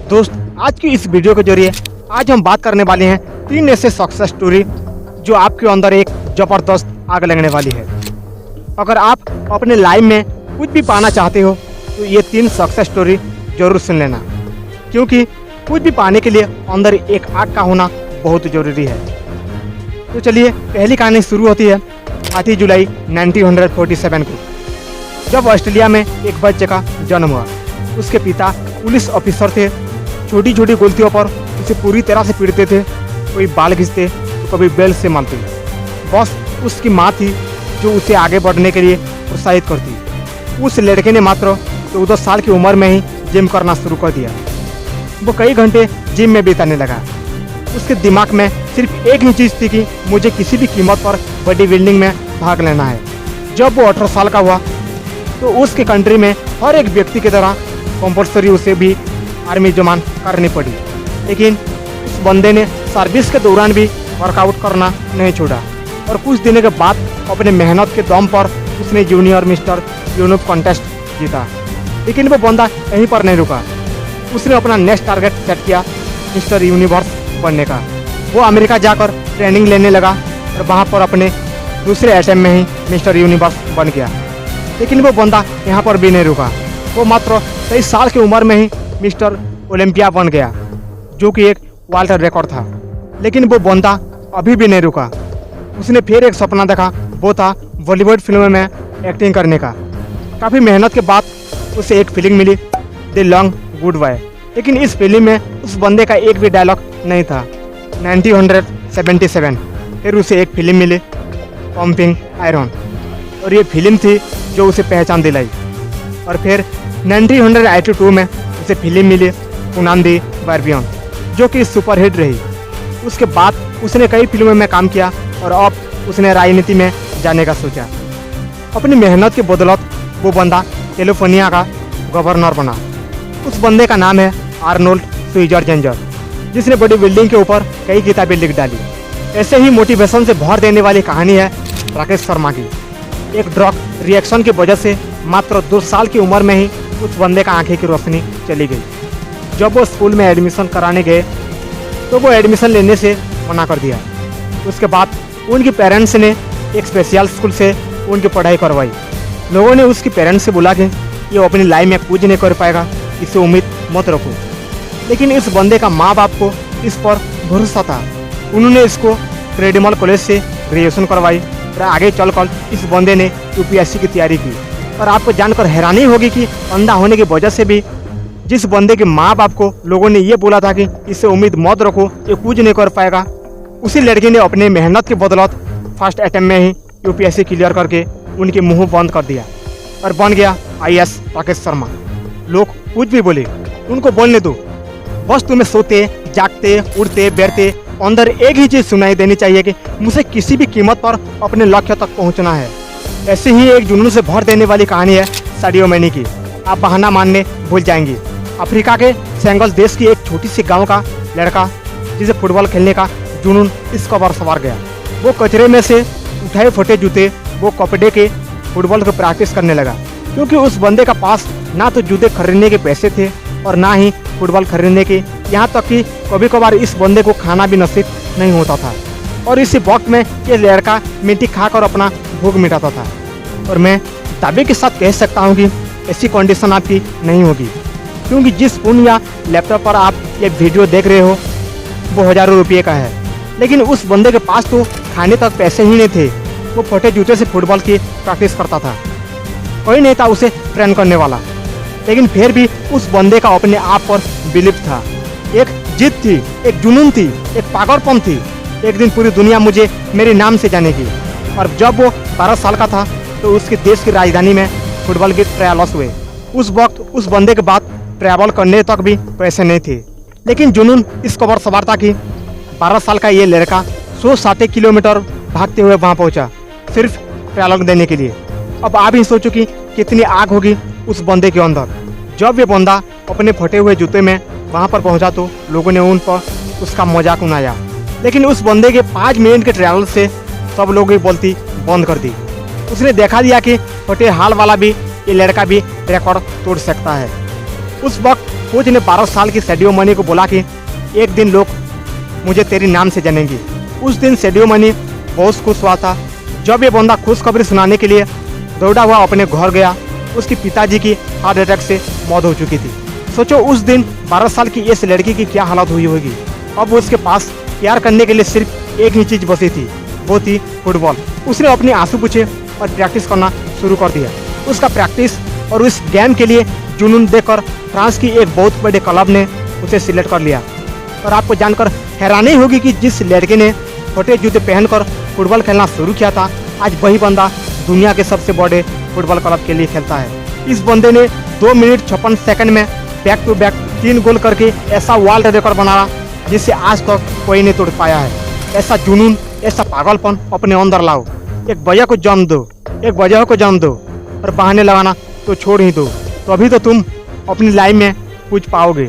दोस्त, आज की इस वीडियो के जरिए आज हम बात करने वाले हैं 3 ऐसे सक्सेस स्टोरी जो आपके अंदर एक जबरदस्त आग लगने वाली है। अगर आप अपने लाइफ में कुछ भी पाना चाहते हो तो ये 3 सक्सेस स्टोरी जरूर सुन लेना, क्योंकि कुछ भी पाने के लिए अंदर एक आग का होना बहुत जरूरी है। तो चलिए, पहली कहानी शुरू होती है 8 जुलाई 1947 को, जब ऑस्ट्रेलिया में एक बच्चे का जन्म हुआ। उसके पिता पुलिस ऑफिसर थे। छोटी छोटी गलतियों पर उसे पूरी तरह से पीटते थे। कोई बाल घिसते तो कभी बेल से मारते। बस उसकी माँ थी जो उसे आगे बढ़ने के लिए प्रोत्साहित करती। उस लड़के ने मात्र 14 साल की उम्र में ही जिम करना शुरू कर दिया। वो कई घंटे जिम में बिताने लगा। उसके दिमाग में सिर्फ एक ही चीज़ थी कि मुझे किसी भी कीमत पर बॉडी बिल्डिंग में भाग लेना है। जब वो 18 साल का हुआ तो उसके कंट्री में हर एक व्यक्ति की तरह कंपल्सरी उसे भी आर्मी ज्वाइन करनी पड़ी। लेकिन उस बंदे ने सर्विस के दौरान भी वर्कआउट करना नहीं छोड़ा और कुछ दिनों के बाद अपने मेहनत के दम पर उसने जूनियर मिस्टर यूनिवर्स कॉन्टेस्ट जीता। लेकिन वो बंदा यहीं पर नहीं रुका। उसने अपना नेक्स्ट टारगेट सेट किया मिस्टर यूनिवर्स बनने का। वो अमेरिका जाकर ट्रेनिंग लेने लगा और वहाँ पर अपने दूसरे अटेम्प्ट में ही मिस्टर यूनिवर्स बन गया। लेकिन वो बंदा यहाँ पर भी नहीं रुका। वो मात्र 23 साल की उम्र में ही मिस्टर ओलंपिया बन गया, जो कि एक वर्ल्ड रिकॉर्ड था। लेकिन वो बंदा अभी भी नहीं रुका। उसने फिर एक सपना देखा, वो था बॉलीवुड फिल्मों में एक्टिंग करने का। काफ़ी मेहनत के बाद उसे एक फिल्म मिली, द लॉन्ग गुड बाय। लेकिन इस फिल्म में उस बंदे का एक भी डायलॉग नहीं था। 1977 फिर उसे एक फिल्म मिली, पंपिंग आयरन, और ये फिल्म थी जो उसे पहचान दिलाई। और फिर 1982 में उसे फिल्म मिली कुनान दी बार्बियन, जो कि सुपरहिट रही। उसके बाद उसने कई फिल्मों में काम किया और अब उसने राजनीति में जाने का सोचा। अपनी मेहनत की बदौलत वो बंदा कैलिफोर्निया का गवर्नर बना। उस बंदे का नाम है आर्नोल्ड श्वार्ज़नेगर, जिसने बॉडी बिल्डिंग के ऊपर कई किताबें लिख डाली। ऐसे ही मोटिवेशन से भर देने वाली कहानी है राकेश शर्मा की। एक ड्रग रिएक्शन की वजह से मात्र 2 साल की उम्र में ही उस बंदे का आंखें की रोशनी चली गई। जब वो स्कूल में एडमिशन कराने गए तो वो एडमिशन लेने से मना कर दिया। उसके बाद उनके पेरेंट्स ने एक स्पेशल स्कूल से उनकी पढ़ाई करवाई। लोगों ने उसके पेरेंट्स से बोला कि ये अपनी लाइफ में कुछ नहीं कर पाएगा, इससे उम्मीद मत रखो। लेकिन इस बंदे का माँ बाप को इस पर भरोसा था। उन्होंने इसको क्रेडिमल कॉलेज से ग्रेजुएशन करवाई और आगे चलकर इस बंदे ने यूपीएससी की तैयारी की। और आपको जानकर हैरानी होगी कि अंधा होने की वजह से भी जिस बंदे के माँ बाप को लोगों ने ये बोला था कि इससे उम्मीद मत रखो, ये कुछ नहीं कर पाएगा, उसी लड़के ने अपने मेहनत की बदौलत फर्स्ट अटेम्प्ट में ही यूपीएससी क्लियर करके उनके मुंह बंद कर दिया और बन गया आईएएस राकेश शर्मा। लोग कुछ भी बोले, उनको बोलने दो। बस तुम्हें सोते जागते उड़ते बैठते अंदर एक ही चीज़ सुनाई देनी चाहिए कि मुझे किसी भी कीमत पर अपने लक्ष्य तक पहुंचना है। ऐसे ही एक जुनून से भर देने वाली कहानी है साडियो मैनी की। आप बहाना मानने भूल जाएंगे। अफ्रीका के सेनेगल देश की एक छोटी सी गांव का लड़का, जिसे फुटबॉल खेलने का जुनून इस कबर सवार गया। वो कचरे में से उठाए फटे जूते वो कपड़े के फुटबॉल की प्रैक्टिस करने लगा, क्योंकि उस बंदे का पास ना तो जूते खरीदने के पैसे थे और ना ही फुटबॉल खरीदने के। यहाँ तक कि कभी कभार इस बंदे को खाना भी नसीब नहीं होता था। और इसी वक्त में ये लड़का मिट्टी खाकर अपना भूख मिटाता था। और मैं दावे के साथ कह सकता हूँ कि ऐसी कंडीशन आपकी नहीं होगी, क्योंकि जिस फोन या लैपटॉप पर आप ये वीडियो देख रहे हो वो हज़ारों रुपये का है। लेकिन उस बंदे के पास तो खाने तक पैसे ही नहीं थे। वो फटे जूते से फुटबॉल की प्रैक्टिस करता था। कोई नहीं था उसे ट्रेन करने वाला। लेकिन फिर भी उस बंदे का अपने आप पर बिलीफ था। एक जिद थी, एक जुनून थी, एक पागलपन थी। एक दिन पूरी दुनिया मुझे मेरे नाम से जानेगी। और जब वो 12 साल का था तो उसके देश की राजधानी में फुटबॉल के ट्रायल्स हुए। उस वक्त उस बंदे के बाद ट्रैवल करने तक भी पैसे नहीं थे। लेकिन जुनून इस कबर सवार था कि 12 साल का ये लड़का 107 किलोमीटर भागते हुए वहाँ पहुँचा, सिर्फ ट्रायल देने के लिए। अब आप ही सोचो कि कितनी आग होगी उस बंदे के अंदर। जब ये बंदा अपने फटे हुए जूते में वहाँ पर पहुँचा तो लोगों ने उन पर उसका मजाक उड़ाया। लेकिन उस बंदे के 5 मिनट के ट्रैवल से सब लोगों की बोलती बंद कर दी। उसने देखा दिया कि फटे हाल वाला भी ये लड़का भी रिकॉर्ड तोड़ सकता है। उस वक्त कोच ने 12 साल की सेडियो मनी को बोला कि एक दिन लोग मुझे तेरे नाम से जानेंगे। उस दिन सेडियो मनी बहुत खुश हुआ था। जब ये बंदा खुशखबरी सुनाने के लिए दौड़ा हुआ अपने घर गया, उसके पिताजी की हार्ट अटैक से मौत हो चुकी थी। सोचो उस दिन 12 साल की इस लड़की की क्या हालत हुई होगी। अब उसके पास प्यार करने के लिए सिर्फ एक ही चीज बची थी, वो थी फुटबॉल। उसने अपने आंसू पूछे और प्रैक्टिस करना शुरू कर दिया। उसका प्रैक्टिस और उस गेम के लिए जुनून देखकर फ्रांस की एक बहुत बड़े क्लब ने उसे सिलेक्ट कर लिया। और आपको जानकर हैरानी होगी कि जिस लड़के ने छोटे जूते पहनकर फुटबॉल खेलना शुरू किया था, आज वही बंदा दुनिया के सबसे बड़े फुटबॉल क्लब के लिए खेलता है। इस बंदे ने 2 मिनट 56 सेकंड में बैक टू बैक 3 गोल करके ऐसा वर्ल्ड रिकॉर्ड बनाया जिससे आज तक कोई नहीं तोड़ पाया है। ऐसा जुनून, ऐसा पागलपन अपने अंदर लाओ। एक वजह को जन्म दो, एक वजह को जन्म दो और बहाने लगाना तो छोड़ ही दो, तो अभी तो तुम अपनी लाइफ में कुछ पाओगे।